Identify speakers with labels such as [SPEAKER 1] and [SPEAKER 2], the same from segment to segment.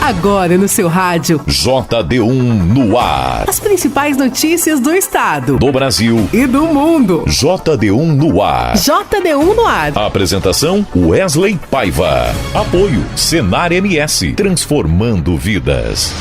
[SPEAKER 1] Agora no seu rádio.
[SPEAKER 2] JD1 no ar.
[SPEAKER 1] As principais notícias do estado,
[SPEAKER 2] do Brasil
[SPEAKER 1] e do mundo.
[SPEAKER 2] JD1 no ar.
[SPEAKER 1] JD1 no ar.
[SPEAKER 2] Apresentação Wesley Paiva. Apoio Senar MS. Transformando vidas.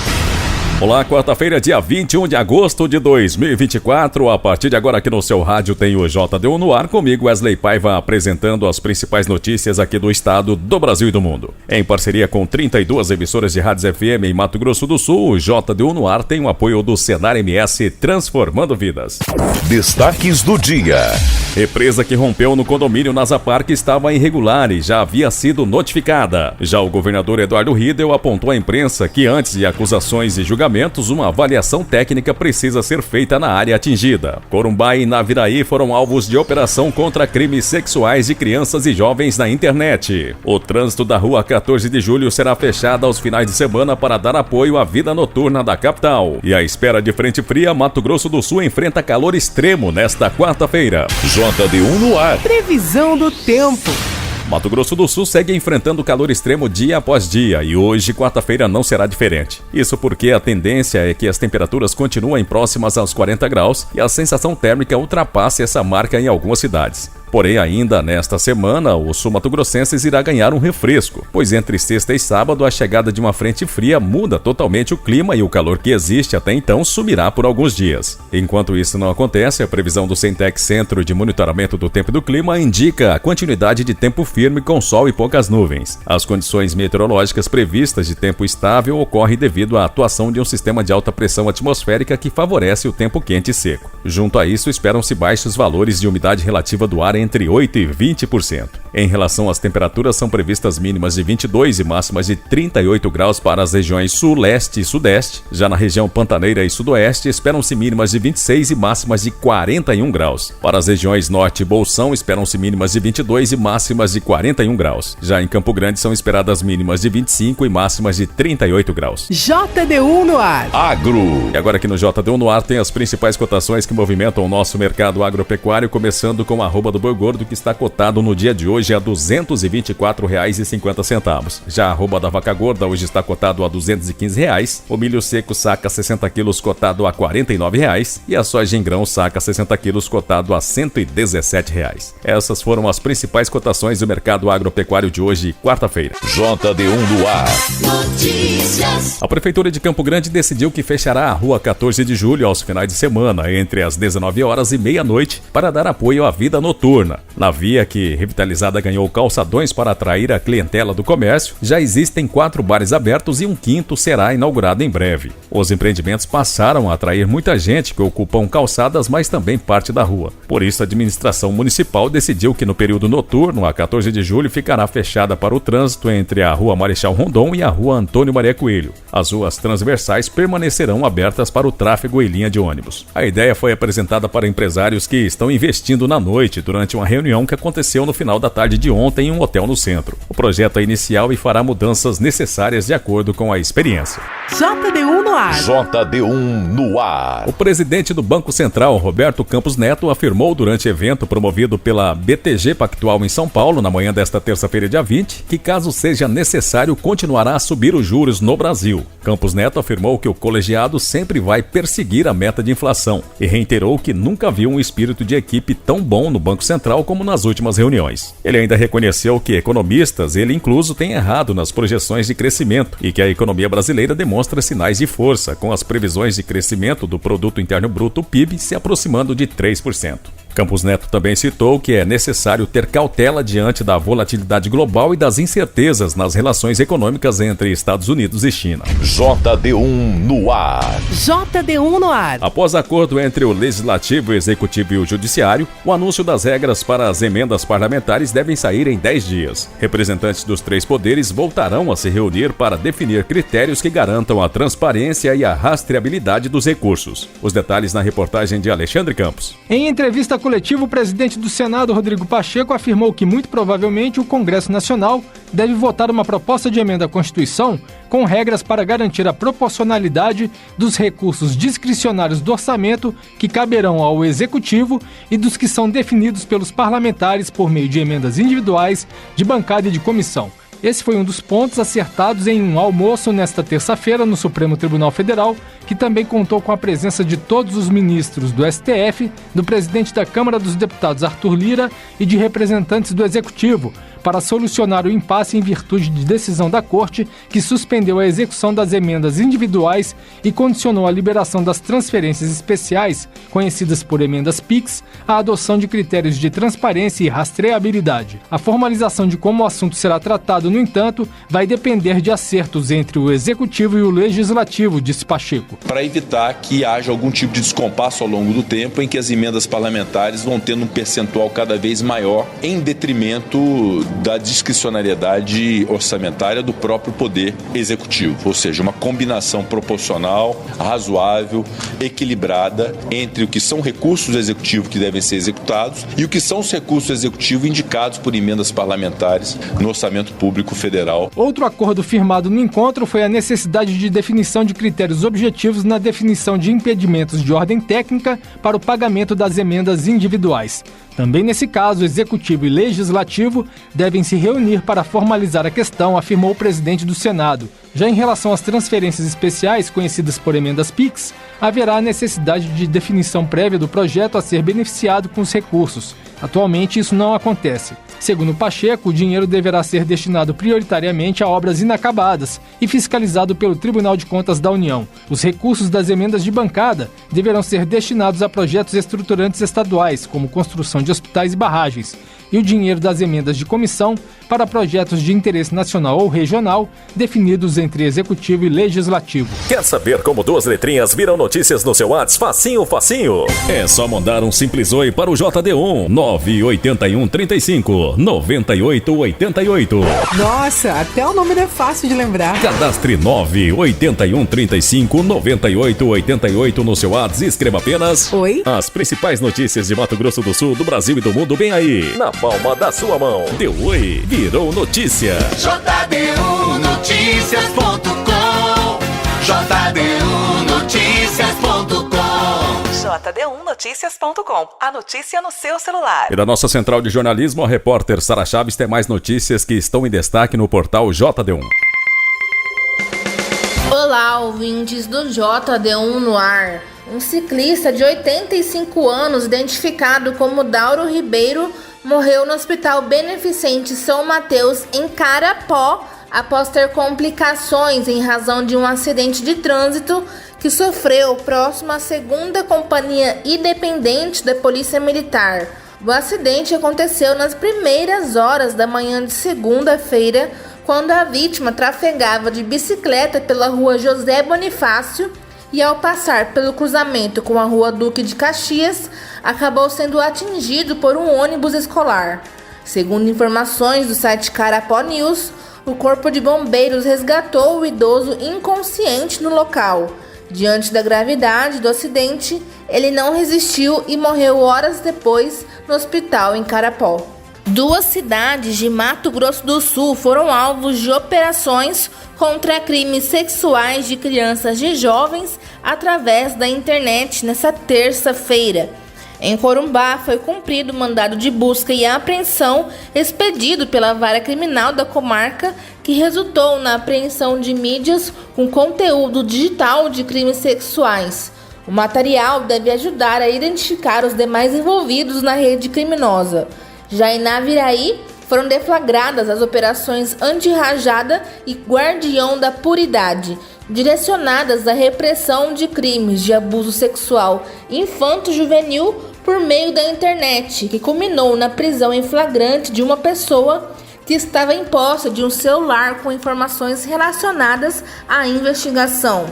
[SPEAKER 3] Olá, quarta-feira, dia 21 de agosto de 2024. A partir de agora aqui no seu rádio tem o JD1 no ar, comigo Wesley Paiva apresentando as principais notícias aqui do estado, do Brasil e do mundo. Em parceria com 32 emissoras de rádios FM em Mato Grosso do Sul, o JD1 no ar tem o apoio do Senar MS, Transformando Vidas.
[SPEAKER 2] Destaques do dia.
[SPEAKER 3] Represa que rompeu no condomínio Nasa Park estava irregular e já havia sido notificada. Já o governador Eduardo Riedel apontou à imprensa que antes de acusações e julgamentos, uma avaliação técnica precisa ser feita na área atingida. Corumbá e Naviraí foram alvos de operação contra crimes sexuais de crianças e jovens na internet. O trânsito da rua 14 de julho será fechado aos finais de semana para dar apoio à vida noturna da capital. E à espera de frente fria, Mato Grosso do Sul enfrenta calor extremo nesta quarta-feira.
[SPEAKER 2] JD1 no ar.
[SPEAKER 1] Previsão do tempo.
[SPEAKER 3] Mato Grosso do Sul segue enfrentando calor extremo dia após dia e hoje, quarta-feira, não será diferente. Isso porque a tendência é que as temperaturas continuem próximas aos 40 graus e a sensação térmica ultrapasse essa marca em algumas cidades. Porém, ainda nesta semana, o sul mato-grossenses irá ganhar um refresco, pois entre sexta e sábado a chegada de uma frente fria muda totalmente o clima e o calor que existe até então sumirá por alguns dias. Enquanto isso não acontece, a previsão do Centec Centro de Monitoramento do Tempo e do Clima indica a continuidade de tempo firme com sol e poucas nuvens. As condições meteorológicas previstas de tempo estável ocorrem devido à atuação de um sistema de alta pressão atmosférica que favorece o tempo quente e seco. Junto a isso, esperam-se baixos valores de umidade relativa do ar entre 8% e 20%. Em relação às temperaturas, são previstas mínimas de 22 e máximas de 38 graus para as regiões sul, leste e sudeste. Já na região pantaneira e sudoeste, esperam-se mínimas de 26 e máximas de 41 graus. Para as regiões norte e bolsão, esperam-se mínimas de 22 e máximas de 41 graus. Já em Campo Grande, são esperadas mínimas de 25 e máximas de 38 graus.
[SPEAKER 1] JD1 no ar.
[SPEAKER 2] Agro.
[SPEAKER 3] E agora aqui no JD1 no ar tem as principais cotações que movimentam o nosso mercado agropecuário, começando com a arroba do boi gordo, que está cotado no dia de hoje a R$ 224,50. Já a arroba da vaca gorda hoje está cotado a R$ 215. O milho seco saca 60 quilos cotado a R$ 49,00 e a soja em grão saca 60 quilos cotado a R$ 117,00. Essas foram as principais cotações do mercado agropecuário de hoje, quarta-feira.
[SPEAKER 2] JD1 no ar.
[SPEAKER 3] A Prefeitura de Campo Grande decidiu que fechará a rua 14 de julho aos finais de semana, entre as 19 horas e meia-noite, para dar apoio à vida noturna. Na via, que revitalizada ganhou calçadões para atrair a clientela do comércio, já existem 4 bares abertos e um quinto será inaugurado em breve. Os empreendimentos passaram a atrair muita gente que ocupam calçadas, mas também parte da rua. Por isso, a administração municipal decidiu que no período noturno, a 14 de julho, ficará fechada para o trânsito entre a Rua Marechal Rondon e a Rua Antônio Maria Coelho. As ruas transversais permanecerão abertas para o tráfego em linha de ônibus. A ideia foi apresentada para empresários que estão investindo na noite durante uma reunião que aconteceu no final da tarde de ontem em um hotel no centro. O projeto é inicial e fará mudanças necessárias de acordo com a experiência.
[SPEAKER 1] JD1 no ar.
[SPEAKER 2] JD1 no ar.
[SPEAKER 3] O presidente do Banco Central, Roberto Campos Neto, afirmou durante evento promovido pela BTG Pactual em São Paulo, na manhã desta terça-feira, dia 20, que caso seja necessário, continuará a subir os juros no Brasil. Campos Neto afirmou que o colegiado sempre vai perseguir a meta de inflação e reiterou que nunca viu um espírito de equipe tão bom no Banco Central como nas últimas reuniões. Ele ainda reconheceu que economistas, ele incluso, têm errado nas projeções de crescimento e que a economia brasileira demonstra sinais de força, com as previsões de crescimento do Produto Interno Bruto, PIB, se aproximando de 3%. Campos Neto também citou que é necessário ter cautela diante da volatilidade global e das incertezas nas relações econômicas entre Estados Unidos e China.
[SPEAKER 2] JD1 no ar.
[SPEAKER 1] JD1 no ar.
[SPEAKER 3] Após acordo entre o Legislativo, o Executivo e o Judiciário, o anúncio das regras para as emendas parlamentares devem sair em 10 dias. Representantes dos 3 poderes voltarão a se reunir para definir critérios que garantam a transparência e a rastreabilidade dos recursos. Os detalhes na reportagem de Alexandre Campos.
[SPEAKER 4] Em entrevista coletiva, o presidente do Senado, Rodrigo Pacheco, afirmou que muito provavelmente o Congresso Nacional deve votar uma proposta de emenda à Constituição com regras para garantir a proporcionalidade dos recursos discricionários do orçamento que caberão ao Executivo e dos que são definidos pelos parlamentares por meio de emendas individuais, de bancada e de comissão. Esse foi um dos pontos acertados em um almoço nesta terça-feira no Supremo Tribunal Federal, que também contou com a presença de todos os ministros do STF, do presidente da Câmara dos Deputados Arthur Lira e de representantes do Executivo, para solucionar o impasse em virtude de decisão da Corte que suspendeu a execução das emendas individuais e condicionou a liberação das transferências especiais, conhecidas por emendas PIX, à adoção de critérios de transparência e rastreabilidade. A formalização de como o assunto será tratado, no entanto, vai depender de acertos entre o Executivo e o Legislativo, disse Pacheco.
[SPEAKER 5] Para evitar que haja algum tipo de descompasso ao longo do tempo em que as emendas parlamentares vão tendo um percentual cada vez maior em detrimento da discricionariedade orçamentária do próprio Poder Executivo, ou seja, uma combinação proporcional, razoável, equilibrada entre o que são recursos do Executivo que devem ser executados e o que são os recursos do Executivo indicados por emendas parlamentares no Orçamento Público Federal.
[SPEAKER 4] Outro acordo firmado no encontro foi a necessidade de definição de critérios objetivos na definição de impedimentos de ordem técnica para o pagamento das emendas individuais. Também nesse caso, Executivo e Legislativo devem se reunir para formalizar a questão, afirmou o presidente do Senado. Já em relação às transferências especiais, conhecidas por emendas PIX, haverá a necessidade de definição prévia do projeto a ser beneficiado com os recursos. Atualmente, isso não acontece. Segundo Pacheco, o dinheiro deverá ser destinado prioritariamente a obras inacabadas e fiscalizado pelo Tribunal de Contas da União. Os recursos das emendas de bancada deverão ser destinados a projetos estruturantes estaduais, como construção de hospitais e barragens, e o dinheiro das emendas de comissão para projetos de interesse nacional ou regional, definidos entre Executivo e Legislativo.
[SPEAKER 6] Quer saber como duas letrinhas viram notícias no seu WhatsApp? Facinho, facinho.
[SPEAKER 3] É só mandar um simples oi para o JD1 981 35 98 88.
[SPEAKER 1] Nossa, até o nome não é fácil de lembrar.
[SPEAKER 3] Cadastre 981 35 98 88 no seu WhatsApp e escreva apenas
[SPEAKER 1] Oi.
[SPEAKER 3] As principais notícias de Mato Grosso do Sul, do Brasil e do mundo bem aí,
[SPEAKER 6] Na palma da sua mão.
[SPEAKER 3] Deu oi, virou notícia.
[SPEAKER 7] JDUnoticias.com JDUnoticias.com
[SPEAKER 8] JDUnoticias.com. A notícia no seu celular.
[SPEAKER 3] E da nossa central de jornalismo, a repórter Sara Chaves tem mais notícias que estão em destaque no portal JD1.
[SPEAKER 9] Olá, ouvintes do JD1 no ar. Um ciclista de 85 anos, identificado como Dauro Ribeiro, morreu no Hospital Beneficente São Mateus, em Carapó, após ter complicações em razão de um acidente de trânsito que sofreu próximo à segunda companhia independente da Polícia Militar. O acidente aconteceu nas primeiras horas da manhã de segunda-feira, quando a vítima trafegava de bicicleta pela rua José Bonifácio e, ao passar pelo cruzamento com a rua Duque de Caxias, acabou sendo atingido por um ônibus escolar. Segundo informações do site Carapó News, o Corpo de Bombeiros resgatou o idoso inconsciente no local. Diante da gravidade do acidente, ele não resistiu e morreu horas depois no hospital em Carapó. Duas cidades de Mato Grosso do Sul foram alvos de operações contra crimes sexuais de crianças e jovens através da internet nesta terça-feira. Em Corumbá foi cumprido o mandado de busca e apreensão expedido pela Vara Criminal da comarca, que resultou na apreensão de mídias com conteúdo digital de crimes sexuais. O material deve ajudar a identificar os demais envolvidos na rede criminosa. Já em Naviraí, foram deflagradas as operações Anti-Rajada e Guardião da Puridade, direcionadas à repressão de crimes de abuso sexual infanto-juvenil por meio da internet, que culminou na prisão em flagrante de uma pessoa que estava em posse de um celular com informações relacionadas à investigação.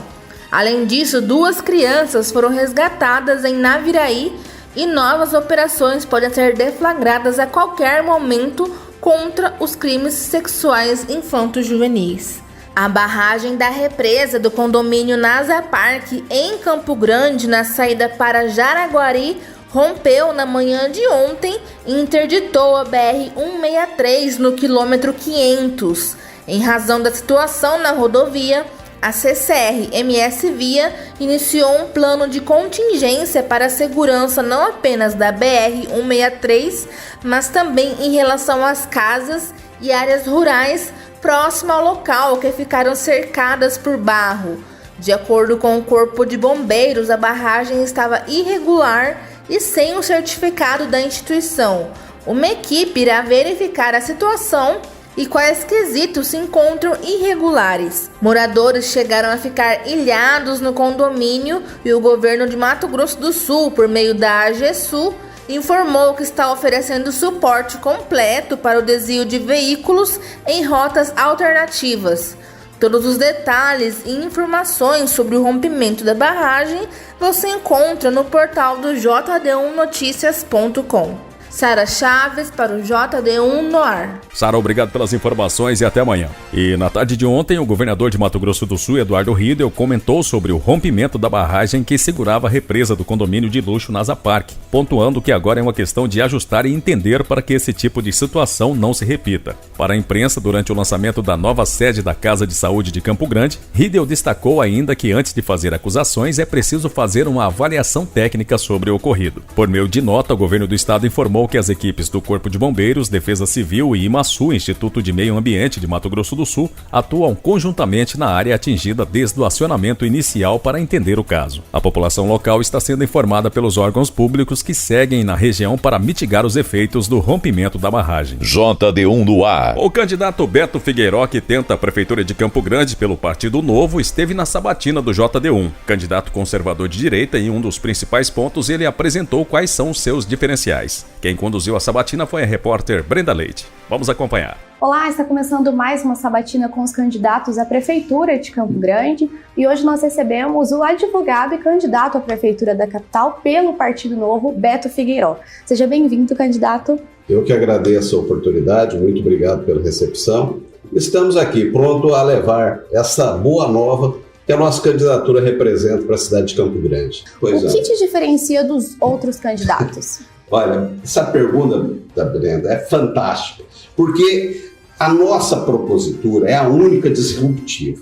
[SPEAKER 9] Além disso, 2 crianças foram resgatadas em Naviraí e novas operações podem ser deflagradas a qualquer momento contra os crimes sexuais infanto-juvenis. A barragem da represa do condomínio NASA Park, em Campo Grande, na saída para Jaraguari, rompeu na manhã de ontem e interditou a BR-163 no quilômetro 500. Em razão da situação na rodovia, a CCR-MS Via iniciou um plano de contingência para a segurança não apenas da BR-163, mas também em relação às casas e áreas rurais próximo ao local, que ficaram cercadas por barro. De acordo com o Corpo de Bombeiros, a barragem estava irregular e sem o certificado da instituição. Uma equipe irá verificar a situação e quais quesitos se encontram irregulares. Moradores chegaram a ficar ilhados no condomínio e o governo de Mato Grosso do Sul, por meio da AGESU, informou que está oferecendo suporte completo para o desvio de veículos em rotas alternativas. Todos os detalhes e informações sobre o rompimento da barragem você encontra no portal do jd1noticias.com. Sara Chaves para o JD1 no ar.
[SPEAKER 3] Sara, obrigado pelas informações e até amanhã. E na tarde de ontem, o governador de Mato Grosso do Sul, Eduardo Riedel, comentou sobre o rompimento da barragem que segurava a represa do condomínio de luxo Nasa Park, pontuando que agora é uma questão de ajustar e entender para que esse tipo de situação não se repita. Para a imprensa, durante o lançamento da nova sede da Casa de Saúde de Campo Grande, Riedel destacou ainda que antes de fazer acusações é preciso fazer uma avaliação técnica sobre o ocorrido. Por meio de nota, o governo do estado informou que as equipes do Corpo de Bombeiros, Defesa Civil e IMASU, Instituto de Meio Ambiente de Mato Grosso do Sul, atuam conjuntamente na área atingida desde o acionamento inicial para entender o caso. A população local está sendo informada pelos órgãos públicos que seguem na região para mitigar os efeitos do rompimento da barragem.
[SPEAKER 2] JD1 no ar.
[SPEAKER 3] O candidato Beto Figueiró, que tenta a Prefeitura de Campo Grande pelo Partido Novo, esteve na sabatina do JD1. Candidato conservador de direita, em um dos principais pontos, ele apresentou quais são os seus diferenciais. Quem conduziu a sabatina foi a repórter Brenda Leite. Vamos acompanhar.
[SPEAKER 10] Olá, está começando mais uma sabatina com os candidatos à Prefeitura de Campo Grande e hoje nós recebemos o advogado e candidato à Prefeitura da capital pelo Partido Novo, Beto Figueiró. Seja bem-vindo, candidato.
[SPEAKER 11] Eu que agradeço a oportunidade, muito obrigado pela recepção. Estamos aqui pronto a levar essa boa nova que a nossa candidatura representa para a cidade de Campo Grande.
[SPEAKER 10] O que te diferencia dos outros candidatos?
[SPEAKER 11] Olha, essa pergunta da Brenda é fantástica, porque a nossa propositura é a única disruptiva.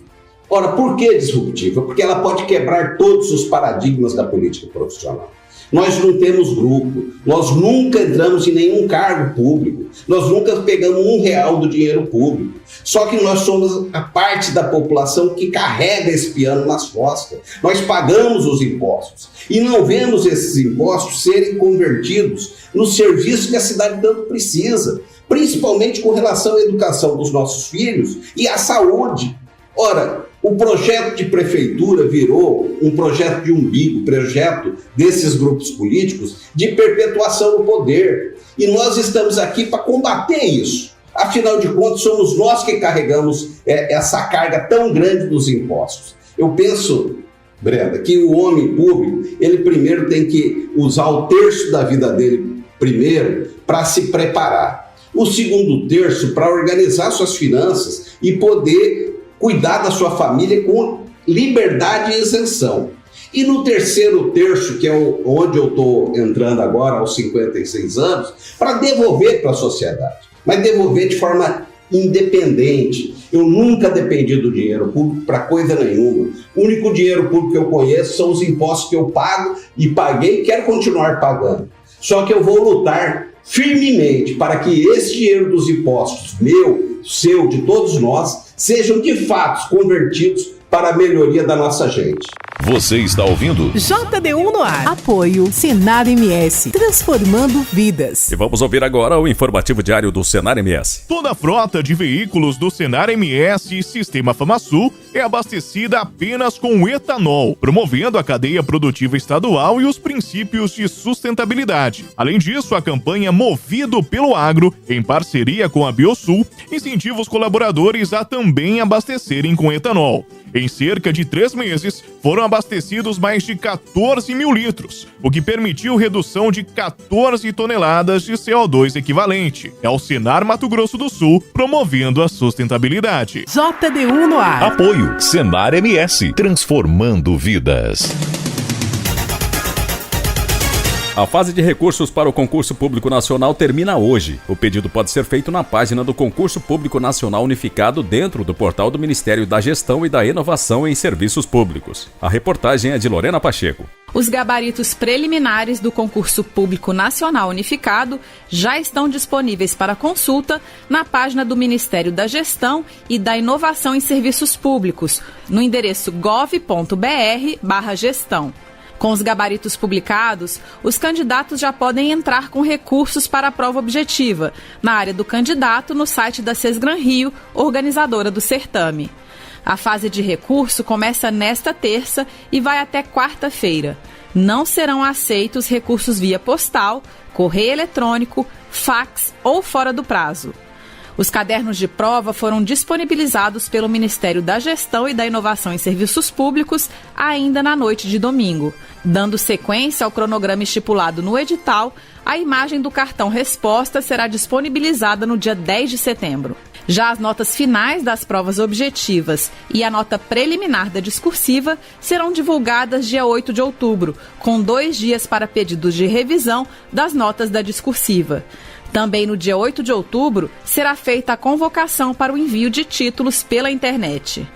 [SPEAKER 11] Ora, por que disruptiva? Porque ela pode quebrar todos os paradigmas da política profissional. Nós não temos grupo, nós nunca entramos em nenhum cargo público, nós nunca pegamos R$1 do dinheiro público. Só que nós somos a parte da população que carrega esse piano nas costas. Nós pagamos os impostos e não vemos esses impostos serem convertidos no serviço que a cidade tanto precisa, principalmente com relação à educação dos nossos filhos e à saúde. Ora, o projeto de prefeitura virou um projeto de umbigo, projeto desses grupos políticos de perpetuação do poder. E nós estamos aqui para combater isso. Afinal de contas, somos nós que carregamos essa carga tão grande dos impostos. Eu penso, Brenda, que o homem público, ele primeiro tem que usar o terço da vida dele primeiro para se preparar. O segundo terço para organizar suas finanças e poder cuidar da sua família com liberdade e isenção. E no terceiro terço, que é onde eu estou entrando agora, aos 56 anos, para devolver para a sociedade, mas devolver de forma independente. Eu nunca dependi do dinheiro público para coisa nenhuma. O único dinheiro público que eu conheço são os impostos que eu pago e paguei e quero continuar pagando. Só que eu vou lutar firmemente para que esse dinheiro dos impostos, meu, seu, de todos nós, sejam de fato convertidos para a melhoria da nossa gente.
[SPEAKER 2] Você está ouvindo?
[SPEAKER 1] JD1 no ar. Apoio Senar MS, transformando vidas.
[SPEAKER 3] E vamos ouvir agora o informativo diário do Senar MS.
[SPEAKER 12] Toda a frota de veículos do Senar MS e Sistema FamaSul é abastecida apenas com etanol, promovendo a cadeia produtiva estadual e os princípios de sustentabilidade. Além disso, a campanha Movido pelo Agro, em parceria com a Biosul, incentiva os colaboradores a também abastecerem com etanol. Em cerca de 3 meses, foram abastecidos mais de 14 mil litros, o que permitiu redução de 14 toneladas de CO2 equivalente. É o Senar Mato Grosso do Sul promovendo a sustentabilidade.
[SPEAKER 1] JD1 no ar.
[SPEAKER 2] Apoio Senar MS, transformando vidas.
[SPEAKER 3] A fase de recursos para o Concurso Público Nacional termina hoje. O pedido pode ser feito na página do Concurso Público Nacional Unificado dentro do portal do Ministério da Gestão e da Inovação em Serviços Públicos. A reportagem é de Lorena Pacheco.
[SPEAKER 13] Os gabaritos preliminares do concurso público nacional unificado já estão disponíveis para consulta na página do Ministério da Gestão e da Inovação em Serviços Públicos, no endereço gov.br/gestão. Com os gabaritos publicados, os candidatos já podem entrar com recursos para a prova objetiva, na área do candidato, no site da Sesgran Rio, organizadora do certame. A fase de recurso começa nesta terça e vai até quarta-feira. Não serão aceitos recursos via postal, correio eletrônico, fax ou fora do prazo. Os cadernos de prova foram disponibilizados pelo Ministério da Gestão e da Inovação em Serviços Públicos ainda na noite de domingo. Dando sequência ao cronograma estipulado no edital, a imagem do cartão resposta será disponibilizada no dia 10 de setembro. Já as notas finais das provas objetivas e a nota preliminar da discursiva serão divulgadas dia 8 de outubro, com 2 dias para pedidos de revisão das notas da discursiva. Também no dia 8 de outubro será feita a convocação para o envio de títulos pela internet.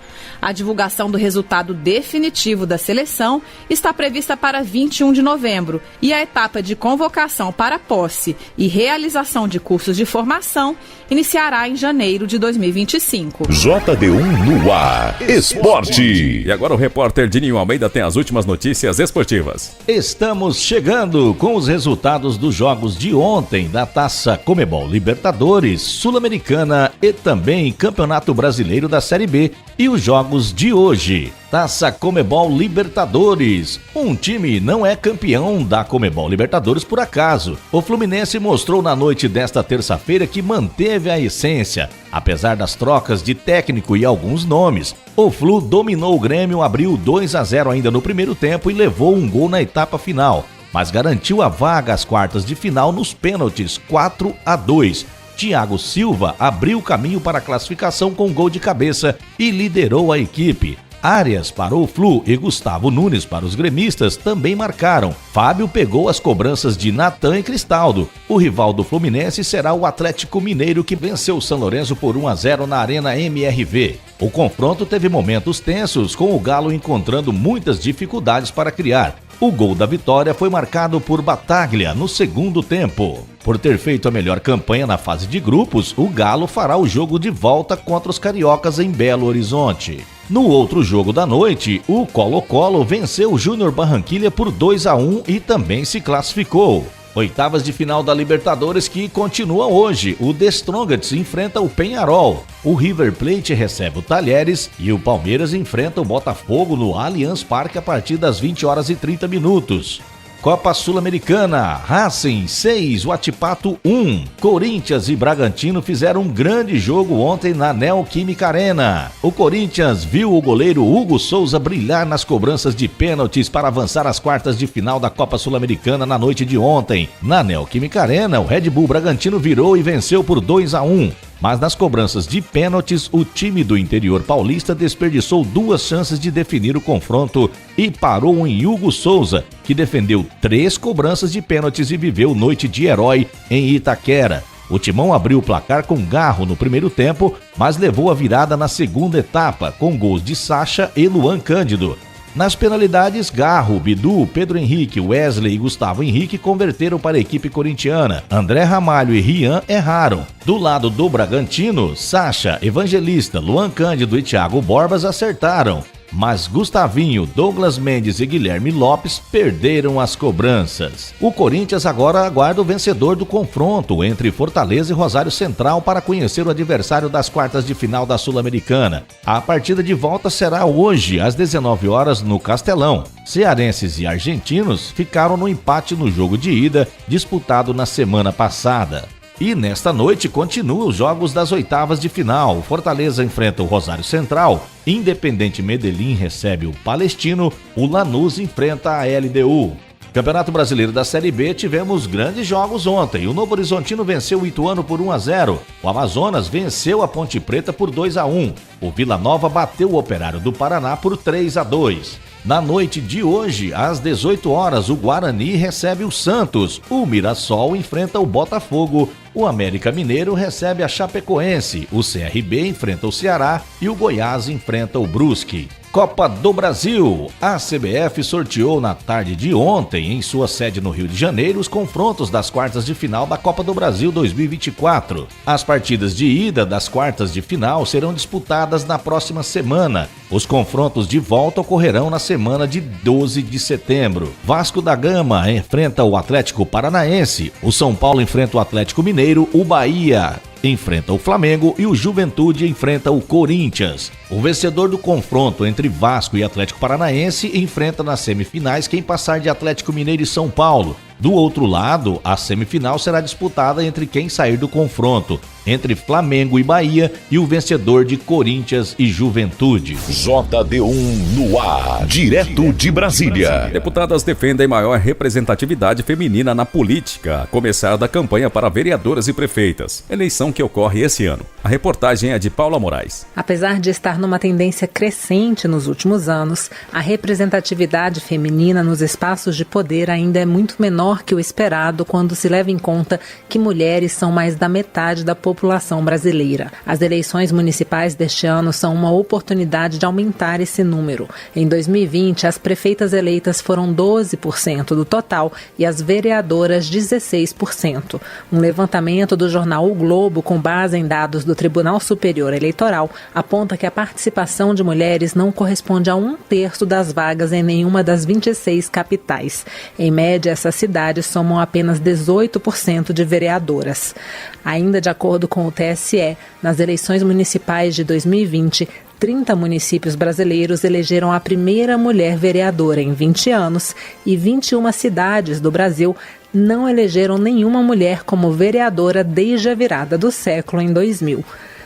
[SPEAKER 13] A divulgação do resultado definitivo da seleção está prevista para 21 de novembro e a etapa de convocação para posse e realização de cursos de formação iniciará em janeiro de 2025.
[SPEAKER 2] JD1 no ar. Esporte.
[SPEAKER 3] E agora o repórter Dininho Almeida tem as últimas notícias esportivas.
[SPEAKER 14] Estamos chegando com os resultados dos jogos de ontem da Taça Comebol Libertadores, Sul-Americana e também Campeonato Brasileiro da Série B e os jogos de hoje. Taça Comebol Libertadores. Um time não é campeão da Comebol Libertadores por acaso. O Fluminense mostrou na noite desta terça-feira que manteve a essência. Apesar das trocas de técnico e alguns nomes, o Flu dominou o Grêmio, abriu 2-0 ainda no primeiro tempo e levou um gol na etapa final, mas garantiu a vaga às quartas de final nos pênaltis 4-2. Thiago Silva abriu o caminho para a classificação com gol de cabeça e liderou a equipe. Arias para o Flu e Gustavo Nunes para os gremistas também marcaram. Fábio pegou as cobranças de Natan e Cristaldo. O rival do Fluminense será o Atlético Mineiro, que venceu o São Lourenço por 1-0 na Arena MRV. O confronto teve momentos tensos, com o Galo encontrando muitas dificuldades para criar. O gol da vitória foi marcado por Bataglia no segundo tempo. Por ter feito a melhor campanha na fase de grupos, o Galo fará o jogo de volta contra os cariocas em Belo Horizonte. No outro jogo da noite, o Colo-Colo venceu o Júnior Barranquilla por 2-1 e também se classificou. Oitavas de final da Libertadores que continua hoje. O The Strongest enfrenta o Peñarol. O River Plate recebe o Talheres e o Palmeiras enfrenta o Botafogo no Allianz Parque a partir das 20h30. Copa Sul-Americana, Racing 6, Huachipato 1. Corinthians e Bragantino fizeram um grande jogo ontem na Neoquímica Arena. O Corinthians viu o goleiro Hugo Souza brilhar nas cobranças de pênaltis para avançar às quartas de final da Copa Sul-Americana na noite de ontem. Na Neoquímica Arena, o Red Bull Bragantino virou e venceu por 2-1. Mas nas cobranças de pênaltis, o time do interior paulista desperdiçou 2 chances de definir o confronto e parou em Hugo Souza, que defendeu 3 cobranças de pênaltis e viveu noite de herói em Itaquera. O Timão abriu o placar com Garro no primeiro tempo, mas levou a virada na segunda etapa, com gols de Sacha e Luan Cândido. Nas penalidades, Garro, Bidu, Pedro Henrique, Wesley e Gustavo Henrique converteram para a equipe corintiana. André Ramalho e Rian erraram. Do lado do Bragantino, Sacha, Evangelista, Luan Cândido e Thiago Borbas acertaram. Mas Gustavinho, Douglas Mendes e Guilherme Lopes perderam as cobranças. O Corinthians agora aguarda o vencedor do confronto entre Fortaleza e Rosário Central para conhecer o adversário das quartas de final da Sul-Americana. A partida de volta será hoje, às 19h, no Castelão. Cearenses e argentinos ficaram no empate no jogo de ida, disputado na semana passada. E nesta noite continuam os jogos das oitavas de final. O Fortaleza enfrenta o Rosário Central, Independente Medellín recebe o Palestino, o Lanús enfrenta a LDU. Campeonato Brasileiro da Série B, tivemos grandes jogos ontem. O Novo Horizontino venceu o Ituano por 1-0. O Amazonas venceu a Ponte Preta por 2-1. O Vila Nova bateu o Operário do Paraná por 3-2. Na noite de hoje, às 18h, o Guarani recebe o Santos. O Mirassol enfrenta o Botafogo O América Mineiro recebe a Chapecoense, o CRB enfrenta o Ceará e o Goiás enfrenta o Brusque. Copa do Brasil. A CBF sorteou na tarde de ontem, em sua sede no Rio de Janeiro, os confrontos das quartas de final da Copa do Brasil 2024. As partidas de ida das quartas de final serão disputadas na próxima semana. Os confrontos de volta ocorrerão na semana de 12 de setembro. Vasco da Gama enfrenta o Atlético Paranaense, o São Paulo enfrenta o Atlético Mineiro, o Bahia enfrenta o Flamengo e o Juventude enfrenta o Corinthians. O vencedor do confronto entre Vasco e Atlético Paranaense enfrenta nas semifinais quem passar de Atlético Mineiro e São Paulo. Do outro lado, a semifinal será disputada entre quem sair do confronto, entre Flamengo e Bahia, e o vencedor de Corinthians e Juventude.
[SPEAKER 2] JD1 no ar, direto de Brasília.
[SPEAKER 3] Deputadas defendem maior representatividade feminina na política, a começar da campanha para vereadoras e prefeitas, eleição que ocorre esse ano. A reportagem é de Paula Moraes.
[SPEAKER 15] Apesar de estar numa tendência crescente nos últimos anos, a representatividade feminina nos espaços de poder ainda é muito menor que o esperado quando se leva em conta que mulheres são mais da metade da população brasileira. As eleições municipais deste ano são uma oportunidade de aumentar esse número. Em 2020, as prefeitas eleitas foram 12% do total e as vereadoras 16%. Um levantamento do jornal O Globo, com base em dados do Tribunal Superior Eleitoral, aponta que a participação de mulheres não corresponde a 1/3 das vagas em nenhuma das 26 capitais. Em média, essas cidades somam apenas 18% de vereadoras. Ainda de acordo com o TSE, nas eleições municipais de 2020, 30 municípios brasileiros elegeram a primeira mulher vereadora em 20 anos e 21 cidades do Brasil não elegeram nenhuma mulher como vereadora desde a virada do século em 2000.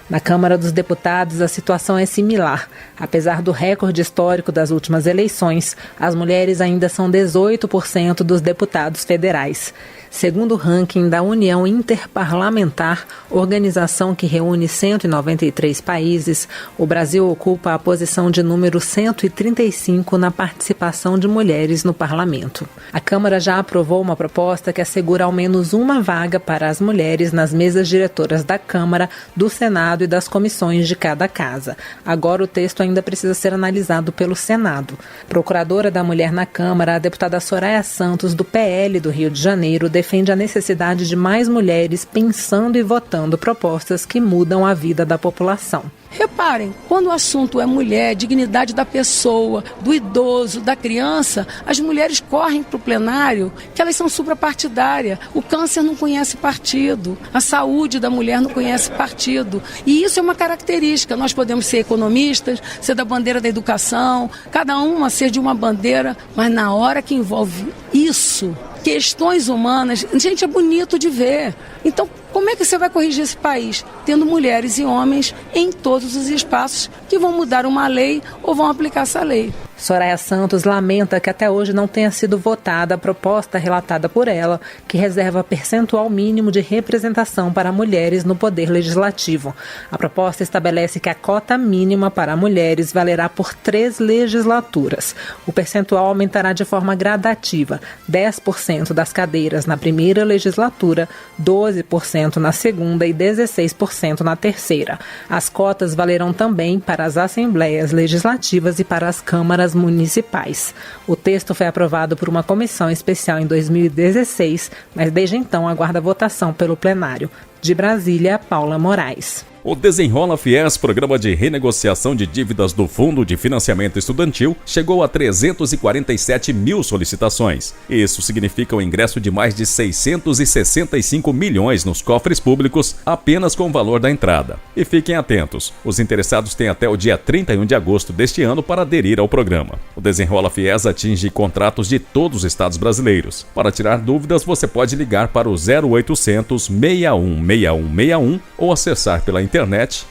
[SPEAKER 15] Na Câmara dos Deputados, a situação é similar. Apesar do recorde histórico das últimas eleições, as mulheres ainda são 18% dos deputados federais. Segundo o ranking da União Interparlamentar, organização que reúne 193 países, o Brasil ocupa a posição de número 135 na participação de mulheres no parlamento. A Câmara já aprovou uma proposta que assegura ao menos uma vaga para as mulheres nas mesas diretoras da Câmara, do Senado e das comissões de cada casa. Agora o texto ainda precisa ser analisado pelo Senado. Procuradora da Mulher na Câmara, a deputada Soraya Santos, do PL do Rio de Janeiro, defende a necessidade de mais mulheres pensando e votando propostas que mudam a vida da população.
[SPEAKER 16] Reparem, quando o assunto é mulher, dignidade da pessoa, do idoso, da criança, as mulheres correm para o plenário que elas são suprapartidárias. O câncer não conhece partido, a saúde da mulher não conhece partido. E isso é uma característica. Nós podemos ser economistas, ser da bandeira da educação, cada uma ser de uma bandeira, mas na hora que envolve isso, questões humanas, gente, é bonito de ver. Então, como é que você vai corrigir esse país? Tendo mulheres e homens em todos os espaços que vão mudar uma lei ou vão aplicar essa lei.
[SPEAKER 15] Soraya Santos lamenta que até hoje não tenha sido votada a proposta relatada por ela, que reserva percentual mínimo de representação para mulheres no poder legislativo. A proposta estabelece que a cota mínima para mulheres valerá por 3 legislaturas. O percentual aumentará de forma gradativa, 10% das cadeiras na primeira legislatura, 12% na segunda e 16% na terceira. As cotas valerão também para as assembleias legislativas e para as câmaras municipais. O texto foi aprovado por uma comissão especial em 2016, mas desde então aguarda votação pelo plenário. De Brasília, Paula Moraes.
[SPEAKER 3] O Desenrola Fies, programa de renegociação de dívidas do Fundo de Financiamento Estudantil, chegou a 347 mil solicitações. Isso significa o ingresso de mais de 665 milhões nos cofres públicos apenas com o valor da entrada. E fiquem atentos, os interessados têm até o dia 31 de agosto deste ano para aderir ao programa. O Desenrola Fies atinge contratos de todos os estados brasileiros. Para tirar dúvidas, você pode ligar para o 0800 61 6161 ou acessar pela internet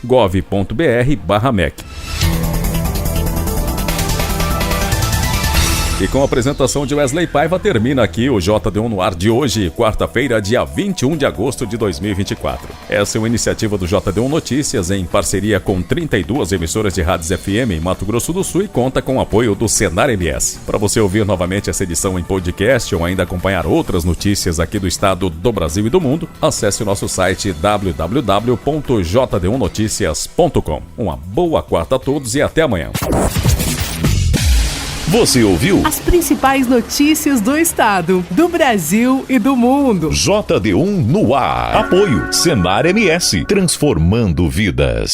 [SPEAKER 3] gov.br/mec. E com a apresentação de Wesley Paiva, termina aqui o JD1 no ar de hoje, quarta-feira, dia 21 de agosto de 2024. Essa é uma iniciativa do JD1 Notícias em parceria com 32 emissoras de rádios FM em Mato Grosso do Sul e conta com o apoio do Senar MS. Para você ouvir novamente essa edição em podcast ou ainda acompanhar outras notícias aqui do estado, do Brasil e do mundo, acesse o nosso site www.jd1noticias.com. Uma boa quarta a todos e até amanhã.
[SPEAKER 2] Você ouviu
[SPEAKER 1] as principais notícias do estado, do Brasil e do mundo.
[SPEAKER 2] JD1 no ar. Apoio Senar MS, transformando vidas.